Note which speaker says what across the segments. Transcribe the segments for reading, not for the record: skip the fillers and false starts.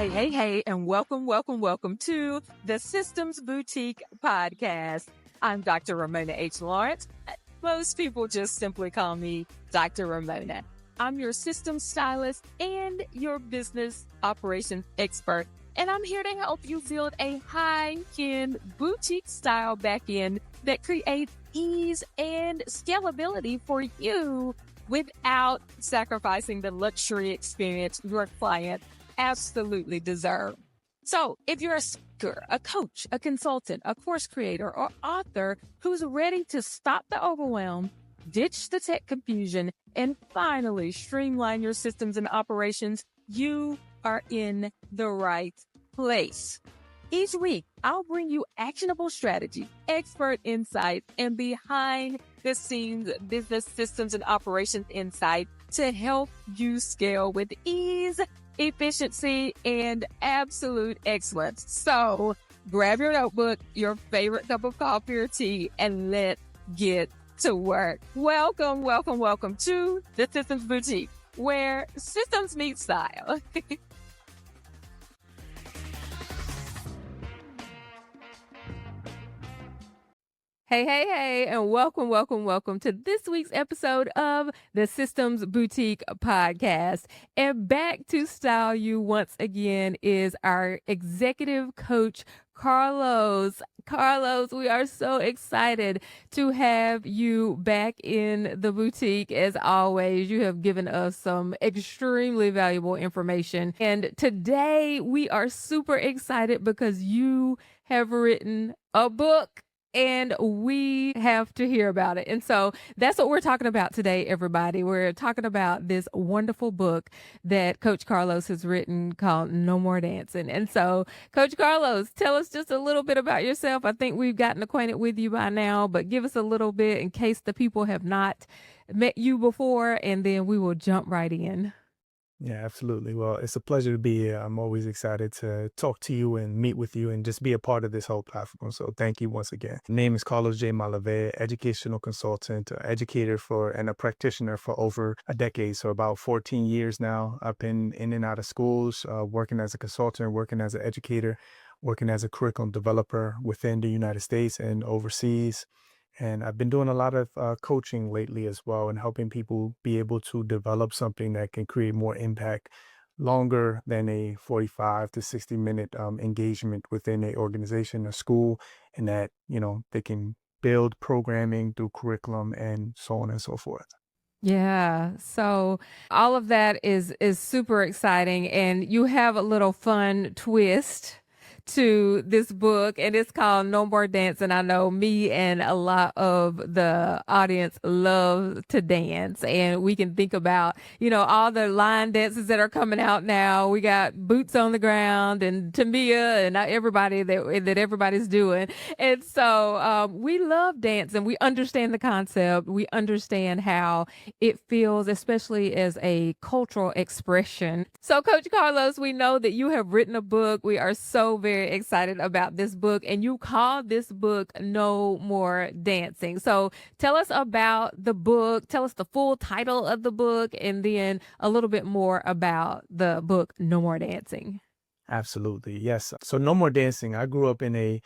Speaker 1: Hey, and welcome to the Systems Boutique podcast. I'm Dr. Ramona H. Lawrence. Most people just simply call me Dr. Ramona. I'm your systems stylist and your business operations expert. And I'm here to help you build a high-end boutique style back-end that creates ease and scalability for you without sacrificing the luxury experience your client absolutely deserve. So if you're a speaker, a coach, a consultant, a course creator, or author who's ready to stop the overwhelm, ditch the tech confusion, and finally streamline your systems and operations, you are in the right place. Each week, I'll bring you actionable strategy, expert insights, and behind the scenes business systems and operations insight to help you scale with ease, efficiency, and absolute excellence. So grab your notebook, your favorite cup of coffee or tea, and let's get to work. Welcome to the Systems Boutique, where systems meet style. Hey, and welcome to this week's episode of the Systems Boutique podcast. And back to style you once again is our executive coach, Carlos. Carlos, we are so excited to have you back in the boutique. As always, you have given us some extremely valuable information. And today we are super excited because you have written a book. And we have to hear about it. And so that's what we're talking about today, everybody. We're talking about this wonderful book that Coach Carlos has written called No More Dancing. And so, Coach Carlos, tell us just a little bit about yourself. I think we've gotten acquainted with you by now, but give us a little bit in case the people have not met you before, and then we will jump right in.
Speaker 2: Yeah, absolutely. Well, it's a pleasure to be here. I'm always excited to talk to you and meet with you and just be a part of this whole platform. So thank you once again. My name is Carlos J. Malave, educational consultant, educator and a practitioner for over a decade. So about 14 years now. I've been in and out of schools, working as a consultant, working as an educator, working as a curriculum developer within the United States and overseas. And I've been doing a lot of coaching lately as well and helping people be able to develop something that can create more impact longer than a 45 to 60-minute engagement within a organization, a school, and that, they can build programming through curriculum and so on and so forth.
Speaker 1: Yeah. So all of that is super exciting, and you have a little fun twist to this book, and it's called No More Dancing. I know me and a lot of the audience love to dance, and we can think about, all the line dances that are coming out now. We got Boots on the Ground and Tamia and everybody that everybody's doing. And so we love dance, and we understand the concept. We understand how it feels, especially as a cultural expression. So, Coach Carlos, we know that you have written a book. We are so very excited about this book, and you call this book No More Dancing. So tell us about the book, tell us the full title of the book, and then a little bit more about the book No More Dancing.
Speaker 2: Absolutely. Yes. So No More Dancing. I grew up in a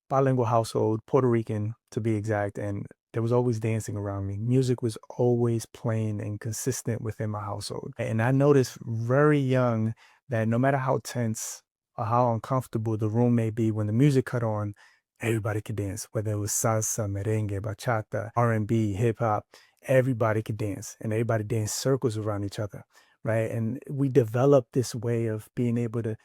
Speaker 2: bilingual household, Puerto Rican to be exact, and there was always dancing around me. Music was always playing and consistent within my household. And I noticed very young that no matter how tense or how uncomfortable the room may be, when the music cut on, everybody could dance, whether it was salsa, merengue, bachata, R&B, hip hop, everybody could dance, and everybody danced circles around each other, right? And we developed this way of being able to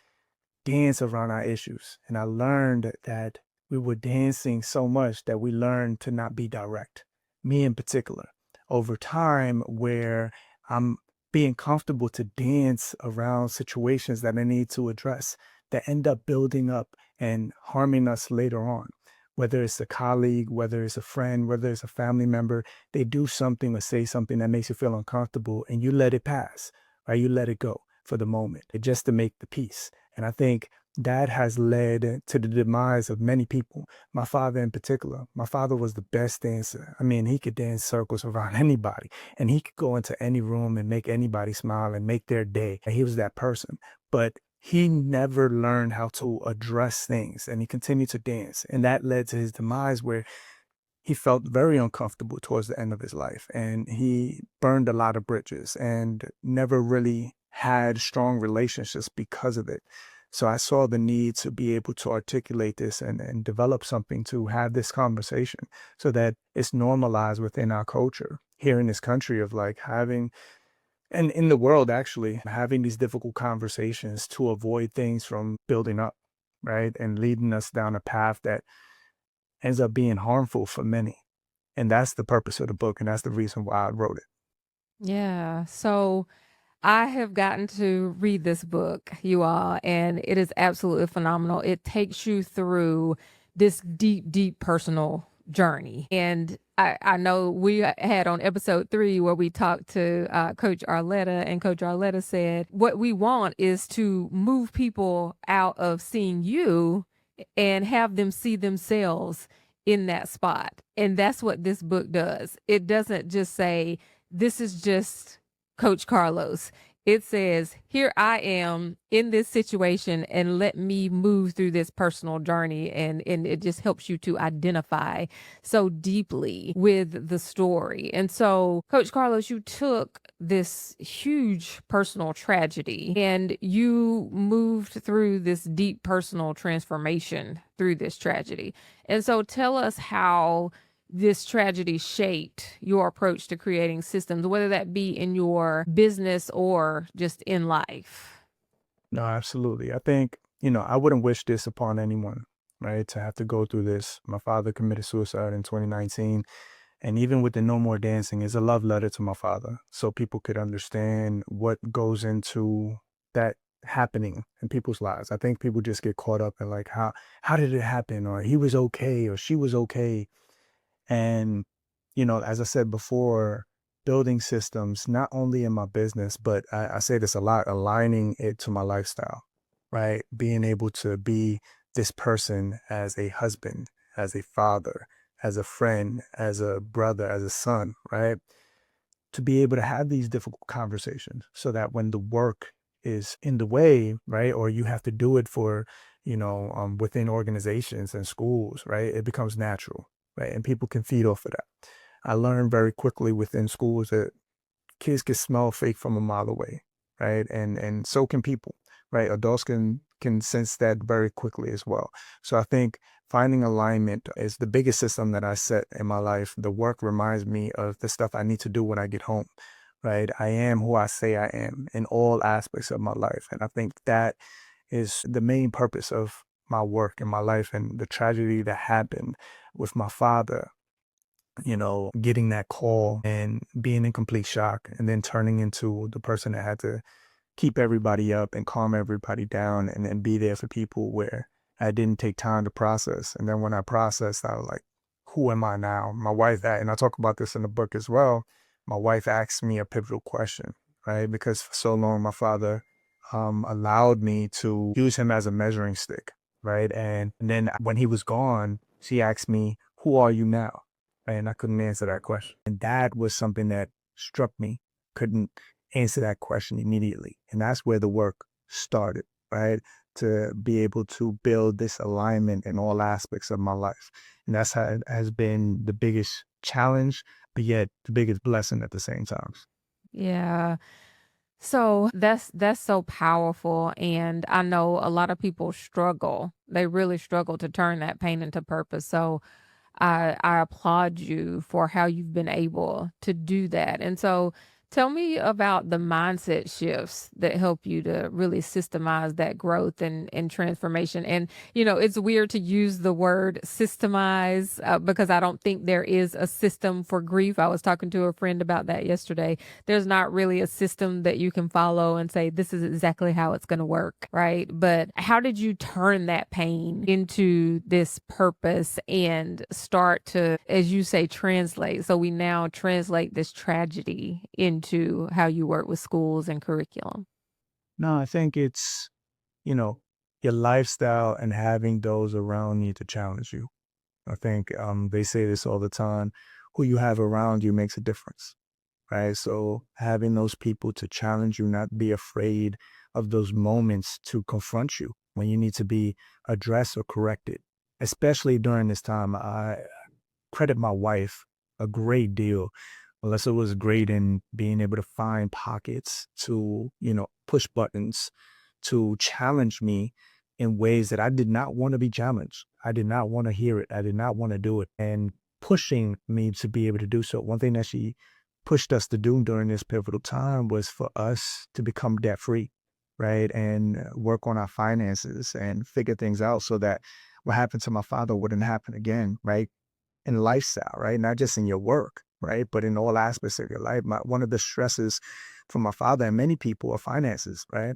Speaker 2: dance around our issues. And I learned that we were dancing so much that we learned to not be direct, me in particular, over time, where I'm being comfortable to dance around situations that I need to address that end up building up and harming us later on. Whether it's a colleague, whether it's a friend, whether it's a family member, they do something or say something that makes you feel uncomfortable, and you let it pass, right? You let it go for the moment, just to make the peace. And I think that has led to the demise of many people. My father in particular. My father was the best dancer. I mean, he could dance circles around anybody, and he could go into any room and make anybody smile and make their day. He was that person. But he never learned how to address things, and he continued to dance. And that led to his demise, where he felt very uncomfortable towards the end of his life, and he burned a lot of bridges and never really had strong relationships because of it. So I saw the need to be able to articulate this and develop something to have this conversation so that it's normalized within our culture here in this country of like having, and in the world actually, having these difficult conversations to avoid things from building up, right? And leading us down a path that ends up being harmful for many. And that's the purpose of the book, and that's the reason why I wrote it.
Speaker 1: Yeah. So I have gotten to read this book, you all, and it is absolutely phenomenal. It takes you through this deep, deep personal journey. And I know we had on episode 3 where we talked to Coach Arletta, and Coach Arletta said, what we want is to move people out of seeing you and have them see themselves in that spot. And that's what this book does. It doesn't just say, this is just Coach Carlos. It says, here I am in this situation, and let me move through this personal journey. And it just helps you to identify so deeply with the story. And so, Coach Carlos, you took this huge personal tragedy and you moved through this deep personal transformation through this tragedy. And so, tell us how this tragedy shaped your approach to creating systems, whether that be in your business or just in life.
Speaker 2: No, absolutely. I think, I wouldn't wish this upon anyone, right? To have to go through this. My father committed suicide in 2019. And even with the No More Dancing, is a love letter to my father. So people could understand what goes into that happening in people's lives. I think people just get caught up in like how did it happen? Or he was okay, or she was okay. And, as I said before, building systems, not only in my business, but I say this a lot, aligning it to my lifestyle, right? Being able to be this person as a husband, as a father, as a friend, as a brother, as a son, right? To be able to have these difficult conversations so that when the work is in the way, right, or you have to do it for, within organizations and schools, right, it becomes natural, right, and people can feed off of that. I learned very quickly within schools that kids can smell fake from a mile away, right? And so can people, right? Adults can sense that very quickly as well. So I think finding alignment is the biggest system that I set in my life. The work reminds me of the stuff I need to do when I get home, right? I am who I say I am in all aspects of my life. And I think that is the main purpose of my work in my life. And the tragedy that happened with my father, getting that call and being in complete shock and then turning into the person that had to keep everybody up and calm everybody down and be there for people where I didn't take time to process. And then when I processed, I was like, who am I now? My wife, and I talk about this in the book as well. My wife asked me a pivotal question, right? Because for so long, my father allowed me to use him as a measuring stick, right? And then when he was gone, she asked me, who are you now? And I couldn't answer that question. And that was something that struck me. Couldn't answer that question immediately. And that's where the work started, right? To be able to build this alignment in all aspects of my life. And that's how it has been the biggest challenge, but yet the biggest blessing at the same time.
Speaker 1: Yeah. So that's so powerful, and I know a lot of people struggle. They really struggle to turn that pain into purpose. So I applaud you for how you've been able to do that. And so tell me about the mindset shifts that help you to really systemize that growth and transformation. And, it's weird to use the word systemize because I don't think there is a system for grief. I was talking to a friend about that yesterday. There's not really a system that you can follow and say, this is exactly how it's going to work, right? But how did you turn that pain into this purpose and start to, as you say, translate? So we now translate this tragedy into how you work with schools and curriculum.
Speaker 2: No, I think it's, you know, your lifestyle and having those around you to challenge you. I think they say this all the time. Who you have around you makes a difference, right? So having those people to challenge you, not be afraid of those moments to confront you when you need to be addressed or corrected. Especially during this time, I credit my wife a great deal. Melissa was great in being able to find pockets to, push buttons, to challenge me in ways that I did not want to be challenged. I did not want to hear it. I did not want to do it. And pushing me to be able to do so. One thing that she pushed us to do during this pivotal time was for us to become debt free, right? And work on our finances and figure things out so that what happened to my father wouldn't happen again, right? In lifestyle, right? Not just in your work, right? But in all aspects of your life. One of the stresses for my father and many people are finances, right?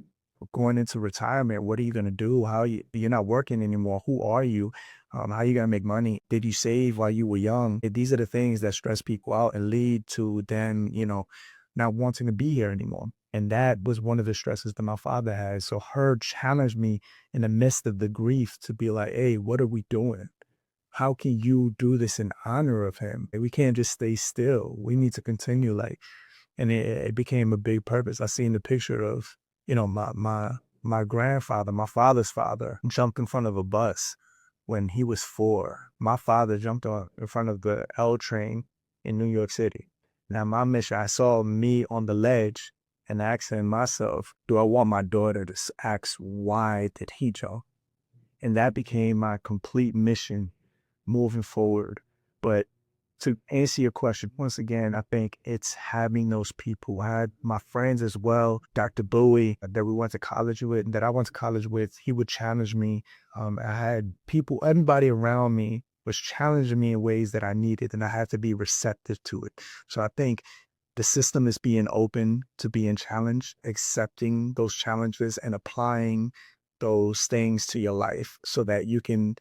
Speaker 2: Going into retirement, what are you going to do? You're not working anymore. Who are you? How are you going to make money? Did you save while you were young? These are the things that stress people out and lead to them, not wanting to be here anymore. And that was one of the stresses that my father had. So her challenged me in the midst of the grief to be like, hey, what are we doing? How can you do this in honor of him? We can't just stay still. We need to continue, and it became a big purpose. I seen the picture of, my grandfather, my father's father, jumped in front of a bus when he was 4. My father jumped in front of the L train in New York City. Now my mission, I saw me on the ledge and asking myself, do I want my daughter to ask why did he jump? And that became my complete mission moving forward. But to answer your question, once again, I think it's having those people. I had my friends as well, Dr. Bowie, that we went to college with, that I went to college with. He would challenge me. I had people, everybody around me was challenging me in ways that I needed, and I had to be receptive to it. So I think the system is being open to being challenged, accepting those challenges and applying those things to your life so that you can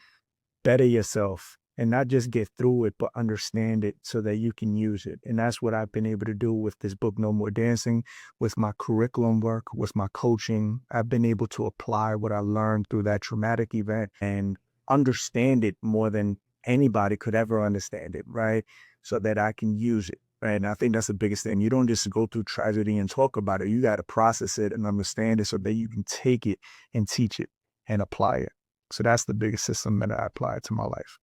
Speaker 2: better yourself and not just get through it, but understand it so that you can use it. And that's what I've been able to do with this book, No More Dancing, with my curriculum work, with my coaching. I've been able to apply what I learned through that traumatic event and understand it more than anybody could ever understand it, right? So that I can use it. Right? And I think that's the biggest thing. You don't just go through tragedy and talk about it. You got to process it and understand it so that you can take it and teach it and apply it. So that's the biggest system that I apply to my life.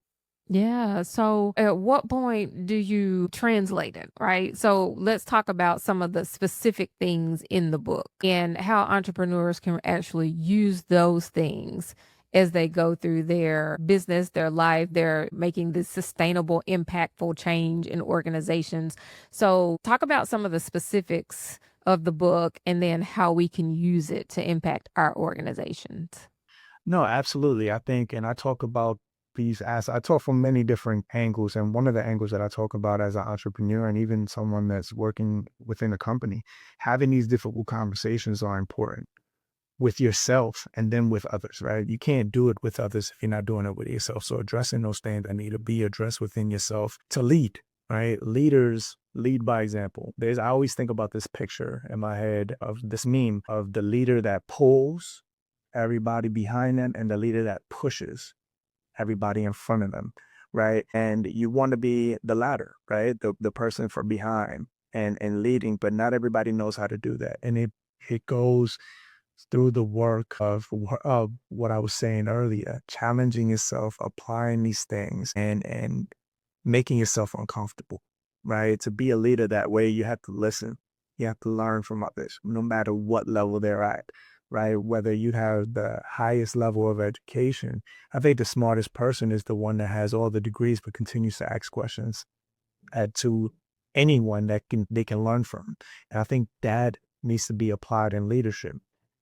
Speaker 1: Yeah. So at what point do you translate it, right? So let's talk about some of the specific things in the book and how entrepreneurs can actually use those things as they go through their business, their life, they're making this sustainable, impactful change in organizations. So talk about some of the specifics of the book and then how we can use it to impact our organizations.
Speaker 2: No, absolutely. I think, and I talk about these as I talk from many different angles. And one of the angles that I talk about as an entrepreneur and even someone that's working within a company, having these difficult conversations are important with yourself and then with others, right? You can't do it with others if you're not doing it with yourself. So addressing those things that need to be addressed within yourself to lead, right? Leaders lead by example. I always think about this picture in my head of this meme of the leader that pulls everybody behind them and the leader that pushes everybody in front of them, right? And you want to be the latter, right? The person from behind and leading, but not everybody knows how to do that. And it goes through the work of what I was saying earlier, challenging yourself, applying these things and making yourself uncomfortable, right? To be a leader that way, you have to listen. You have to learn from others, no matter what level they're at, right? Whether you have the highest level of education, I think the smartest person is the one that has all the degrees but continues to ask questions to anyone that they can learn from. And I think that needs to be applied in leadership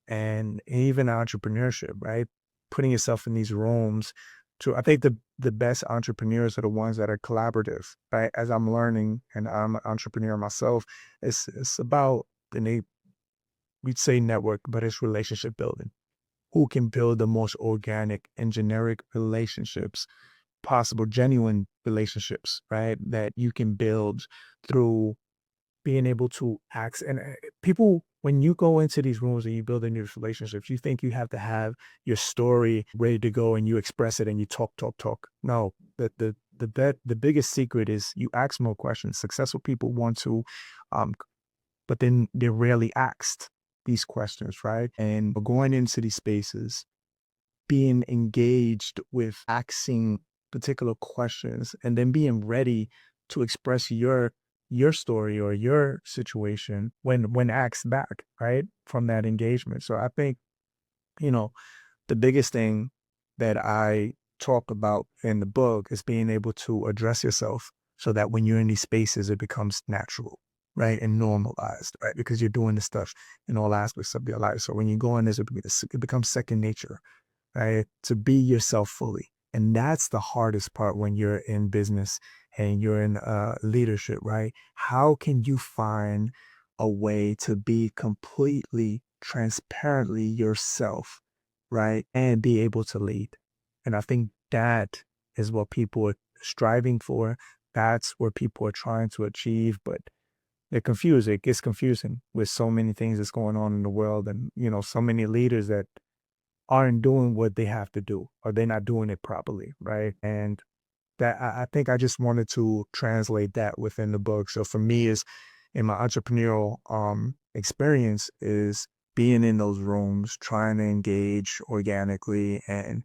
Speaker 2: and even entrepreneurship, right? Putting yourself in these rooms I think the best entrepreneurs are the ones that are collaborative, right? As I'm learning and I'm an entrepreneur myself, it's about we'd say network, but it's relationship building. Who can build the most organic and generic relationships possible, genuine relationships, right? That you can build through being able to ask. And people, when you go into these rooms and you build in these relationships, you think you have to have your story ready to go and you express it and you talk, talk, talk. No, the biggest secret is you ask more questions. Successful people want to, but then they're rarely asked. these questions, right? And going into these spaces, being engaged with asking particular questions and then being ready to express your story or your situation when asked back, right? From that engagement. So I think, you know, the biggest thing that I talk about in the book is being able to address yourself so that when you're in these spaces, it becomes natural, right? And normalized, right? Because you're doing this stuff in all aspects of your life. So when you go in this, it becomes second nature, right? To be yourself fully. And that's the hardest part when you're in business and you're in leadership, right? How can you find a way to be completely transparently yourself, right? And be able to lead. And I think that is what people are striving for. That's where people are trying to achieve, but they're confused. It gets confusing with so many things that's going on in the world and, so many leaders that aren't doing what they have to do or they're not doing it properly, right? And that I think I just wanted to translate that within the book. So for me is in my entrepreneurial experience is being in those rooms, trying to engage organically and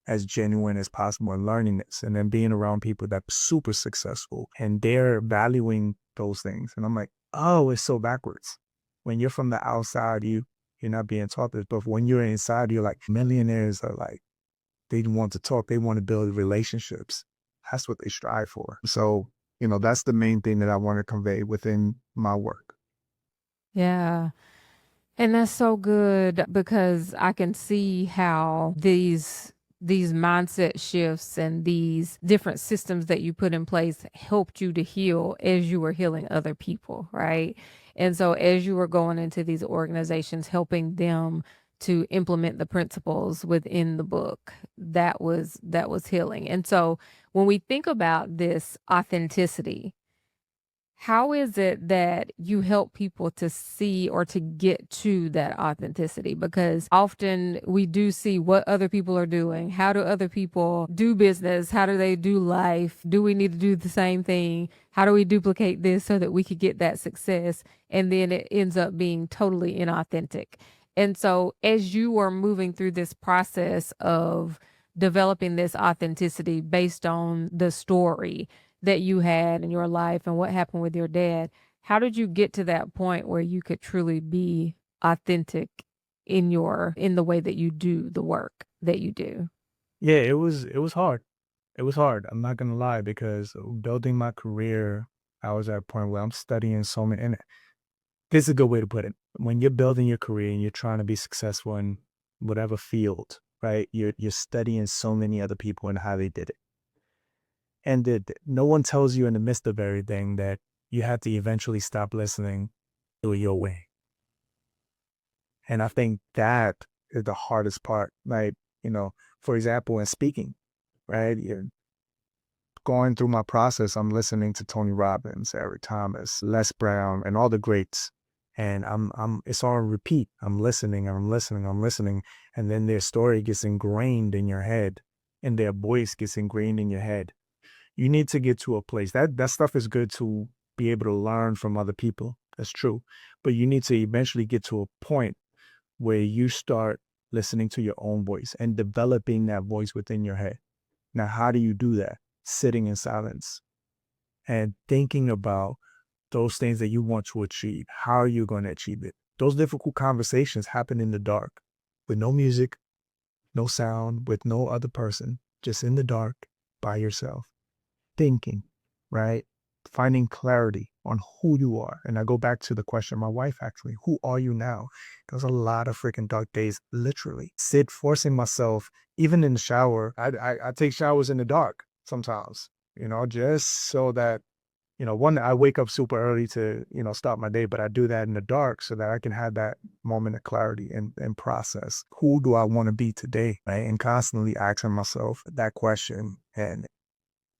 Speaker 2: as genuine as possible and learning this and then being around people that are super successful and they're valuing those things. And I'm like, oh, it's so backwards. When you're from the outside, you're not being taught this, but when you're inside, you're like millionaires are like, they want to talk, they want to build relationships. That's what they strive for. So, that's the main thing that I want to convey within my work.
Speaker 3: Yeah. And that's so good because I can see how these mindset shifts and these different systems that you put in place helped you to heal as you were healing other people, right? And so as you were going into these organizations helping them to implement the principles within the book, that was healing. And so when we think about this authenticity, how is it that you help people to see or to get to that authenticity? Because often we do see what other people are doing. How do other people do business? How do they do life? Do we need to do the same thing? How do we duplicate this so that we could get that success? And then it ends up being totally inauthentic. And so as you are moving through this process of developing this authenticity based on the story that you had in your life and what happened with your dad, how did you get to that point where you could truly be authentic in the way that you do the work that you do?
Speaker 2: Yeah, it was hard. It was hard. I'm not gonna lie because building my career, I was at a point where I'm studying so many, and this is a good way to put it. When you're building your career and you're trying to be successful in whatever field, right? You're studying so many other people and how they did it. And no one tells you in the midst of everything that you have to eventually stop listening to your way. And I think that is the hardest part. Like, for example, in speaking, right? You're going through my process, I'm listening to Tony Robbins, Eric Thomas, Les Brown, and all the greats. And it's on repeat. I'm listening, I'm listening. And then their story gets ingrained in your head and their voice gets ingrained in your head. You need to get to a place that stuff is good to be able to learn from other people. That's true. But you need to eventually get to a point where you start listening to your own voice and developing that voice within your head. Now, how do you do that? Sitting in silence and thinking about those things that you want to achieve. How are you going to achieve it? Those difficult conversations happen in the dark with no music, no sound, with no other person, just in the dark by yourself thinking, right? Finding clarity on who you are. And I go back to the question, my wife actually, who are you now? There's a lot of freaking dark days, literally. Forcing myself, even in the shower. I take showers in the dark sometimes, just so that, one, I wake up super early to, start my day, but I do that in the dark so that I can have that moment of clarity and process. Who do I want to be today? Right. And constantly asking myself that question and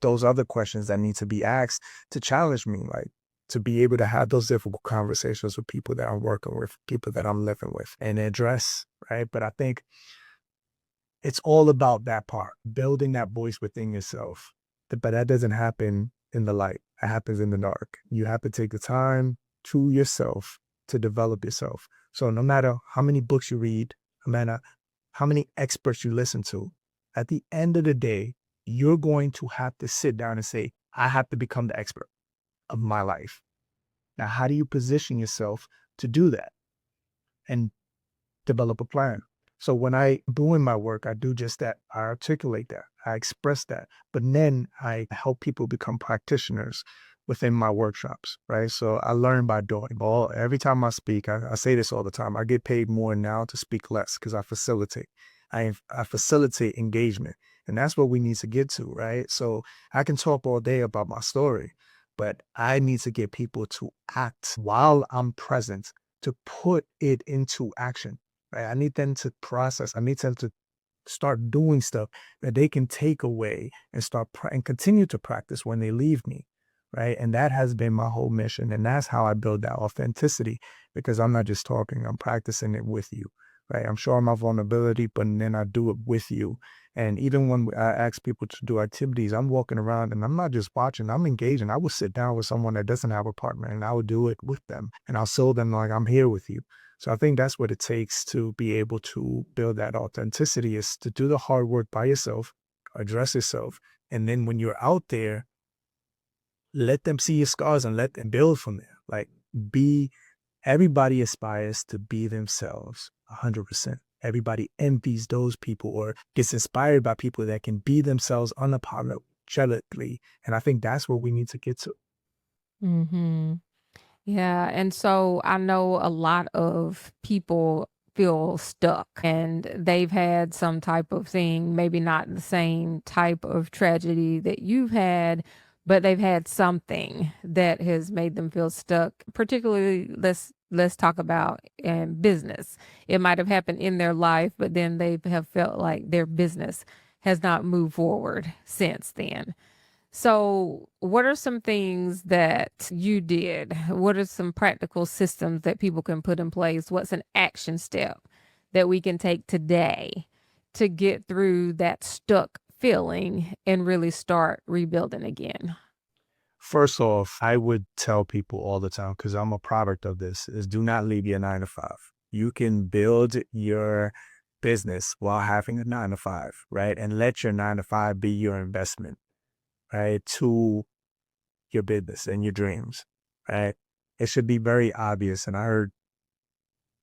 Speaker 2: those other questions that need to be asked to challenge me, like to be able to have those difficult conversations with people that I'm working with, people that I'm living with and address, right? But I think it's all about that part, building that voice within yourself. But that doesn't happen in the light. It happens in the dark. You have to take the time to yourself to develop yourself So no matter how many books you read, no matter how many experts you listen to, at the end of the day, you're going to have to sit down and say, I have to become the expert of my life. Now, how do you position yourself to do that and develop a plan? So when I doing my work, I do just that. I articulate that. I express that. But then I help people become practitioners within my workshops, right? So I learn by doing. Every time I speak, I say this all the time. I get paid more now to speak less because I facilitate. I facilitate engagement. And that's what we need to get to, right? So I can talk all day about my story, but I need to get people to act while I'm present, to put it into action, right? I need them to process. I need them to start doing stuff that they can take away and and continue to practice when they leave me, right? And that has been my whole mission. And that's how I build that authenticity, because I'm not just talking, I'm practicing it with you, right? I'm showing my vulnerability, but then I do it with you. And even when I ask people to do activities, I'm walking around and I'm not just watching, I'm engaging. I will sit down with someone that doesn't have a partner and I will do it with them and I'll show them like I'm here with you. So I think that's what it takes to be able to build that authenticity, is to do the hard work by yourself, address yourself. And then when you're out there, let them see your scars and let them build from there. Like everybody aspires to be themselves 100%. Everybody envies those people or gets inspired by people that can be themselves unapologetically. And I think that's what we need to get to.
Speaker 3: Mm-hmm. Yeah, and so I know a lot of people feel stuck and they've had some type of thing, maybe not the same type of tragedy that you've had, but they've had something that has made them feel stuck. Particularly, let's talk about in business. It might have happened in their life, but then they have felt like their business has not moved forward since then. So, what are some things that you did? What are some practical systems that people can put in place? What's an action step that we can take today to get through that stuck feeling and really start rebuilding again?
Speaker 2: First off, I would tell people all the time, because I'm a product of this, is do not leave your 9 to 5. You can build your business while having a 9 to 5, right? And let your 9 to 5 be your investment, right? To your business and your dreams, right? It should be very obvious. And I heard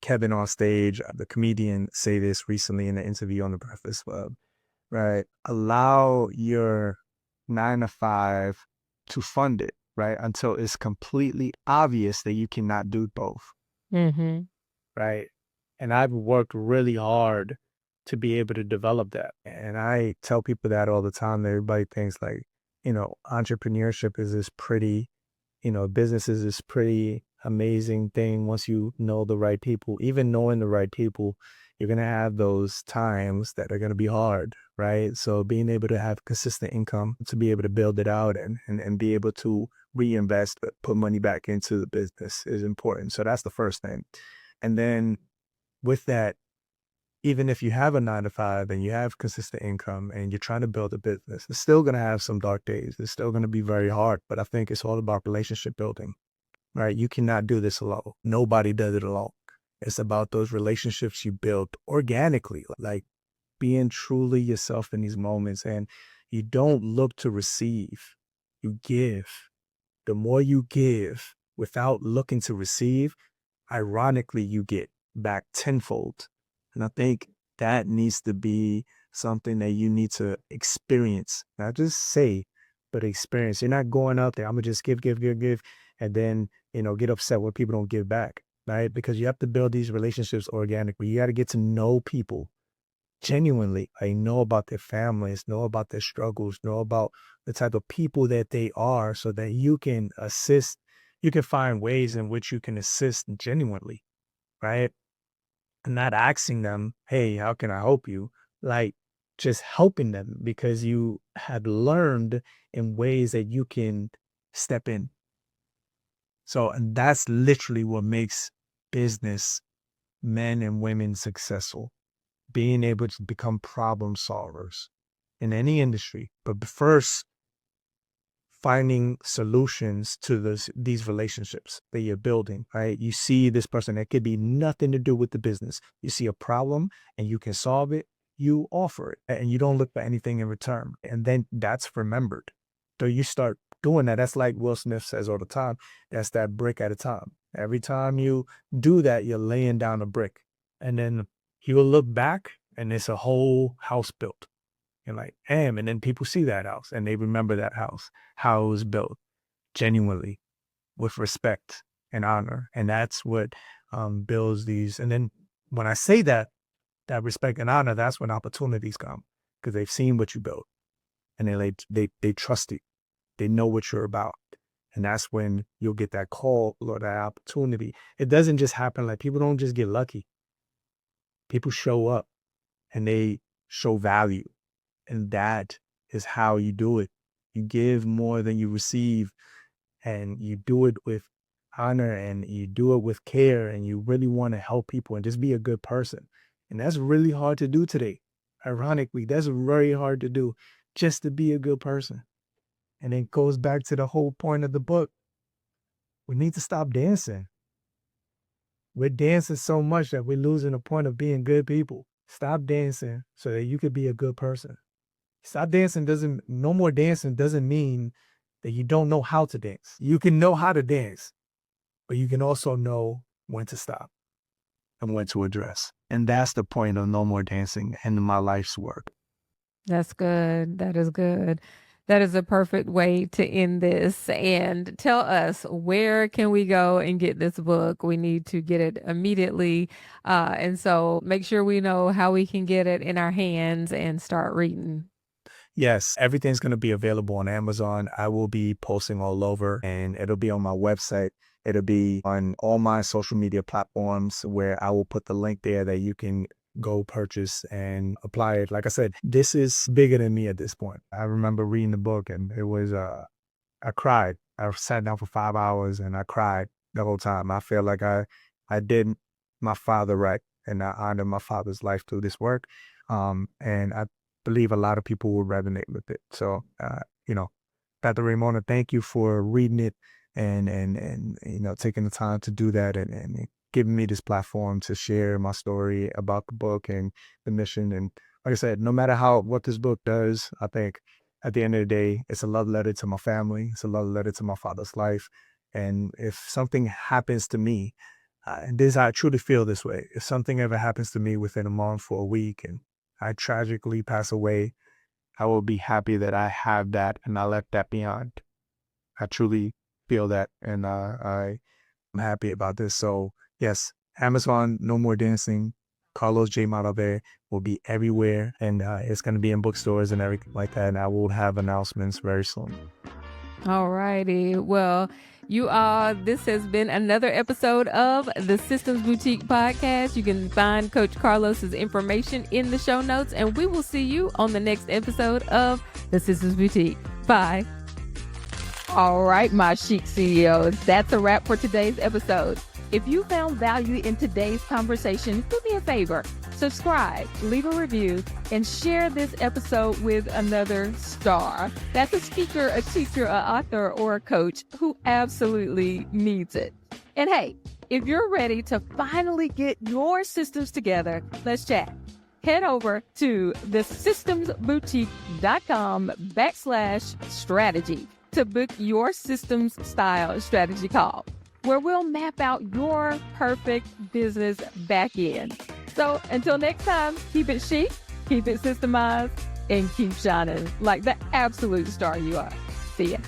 Speaker 2: Kevin on stage, the comedian, say this recently in an interview on the Breakfast Club, right? Allow your 9 to 5 to fund it, right? Until it's completely obvious that you cannot do both,
Speaker 3: Mm-hmm.
Speaker 2: right? And I've worked really hard to be able to develop that. And I tell people that all the time. That everybody thinks like, entrepreneurship is this pretty, business is this pretty amazing thing once you know the right people. Even knowing the right people, you're going to have those times that are going to be hard, right? So being able to have consistent income to be able to build it out and be able to reinvest, put money back into the business is important. So that's the first thing. And then with that, even if you have a 9 to 5 and you have consistent income and you're trying to build a business, it's still going to have some dark days. It's still going to be very hard. But I think it's all about relationship building, right? You cannot do this alone. Nobody does it alone. It's about those relationships you build organically, like being truly yourself in these moments. And you don't look to receive, you give. The more you give without looking to receive, ironically, you get back tenfold. And I think that needs to be something that you need to experience, not just say, but experience. You're not going out there, I'm gonna just give, give, give, give, and then, get upset when people don't give back, right? Because you have to build these relationships organically. You got to get to know people genuinely. I know about their families, know about their struggles, know about the type of people that they are, so that you can assist. You can find ways in which you can assist genuinely, right? And not asking them, hey, how can I help you? Like just helping them because you had learned in ways that you can step in. So, and that's literally what makes business men and women successful, being able to become problem solvers in any industry. But finding solutions to these relationships that you're building, right? You see this person, it could be nothing to do with the business. You see a problem and you can solve it, you offer it, and you don't look for anything in return. And then that's remembered. So you start doing that. That's like Will Smith says all the time. That's that brick at a time. Every time you do that, you're laying down a brick. And then you will look back and it's a whole house built. You're like, damn. And then people see that house and they remember that house, how it was built genuinely with respect and honor. And that's what builds these. And then when I say that respect and honor, that's when opportunities come because they've seen what you built and they trust you. They know what you're about. And that's when you'll get that call or that opportunity. It doesn't just happen. Like people don't just get lucky. People show up and they show value. And that is how you do it. You give more than you receive, and you do it with honor and you do it with care, and you really want to help people and just be a good person. And that's really hard to do today. Ironically, that's very hard to do, just to be a good person. And it goes back to the whole point of the book. We need to stop dancing. We're dancing so much that we're losing the point of being good people. Stop dancing so that you could be a good person. Stop dancing no more dancing doesn't mean that you don't know how to dance. You can know how to dance, but you can also know when to stop and when to address. And that's the point of no more dancing and my life's work.
Speaker 3: That's good. That is good. That is a perfect way to end this. And tell us, where can we go and get this book? We need to get it immediately. And so make sure we know how we can get it in our hands and start reading.
Speaker 2: Yes, everything's going to be available on Amazon. I will be posting all over and it'll be on my website. It'll be on all my social media platforms where I will put the link there that you can go purchase and apply it. Like I said, this is bigger than me at this point. I remember reading the book and it was, I cried. I sat down for 5 hours and I cried the whole time. I feel like I did my father right and I honored my father's life through this work. And I believe a lot of people will resonate with it. So, Dr. Ramona, thank you for reading it and taking the time to do that and giving me this platform to share my story about the book and the mission. And like I said, no matter what this book does, I think at the end of the day, it's a love letter to my family. It's a love letter to my father's life. And if something happens to me, and I truly feel this way, if something ever happens to me within a month or a week and I tragically pass away, I will be happy that I have that and I left that behind. I truly feel that and I'm happy about this. So yes, Amazon, No More Dancing, Carlos J. Malave will be everywhere and it's going to be in bookstores and everything like that. And I will have announcements very soon.
Speaker 3: All righty. Well, this has been another episode of the Systems Boutique podcast. You can find Coach Carlos's information in the show notes, and we will see you on the next episode of the Systems Boutique. Bye. All right, my chic CEOs, that's a wrap for today's episode. If you found value in today's conversation, do me a favor. Subscribe, leave a review, and share this episode with another star. That's a speaker, a teacher, an author, or a coach who absolutely needs it. And hey, if you're ready to finally get your systems together, let's chat. Head over to thesystemsboutique.com/strategy to book your systems style strategy call, where we'll map out your perfect business back end. So until next time, keep it chic, keep it systemized, and keep shining like the absolute star you are. See ya.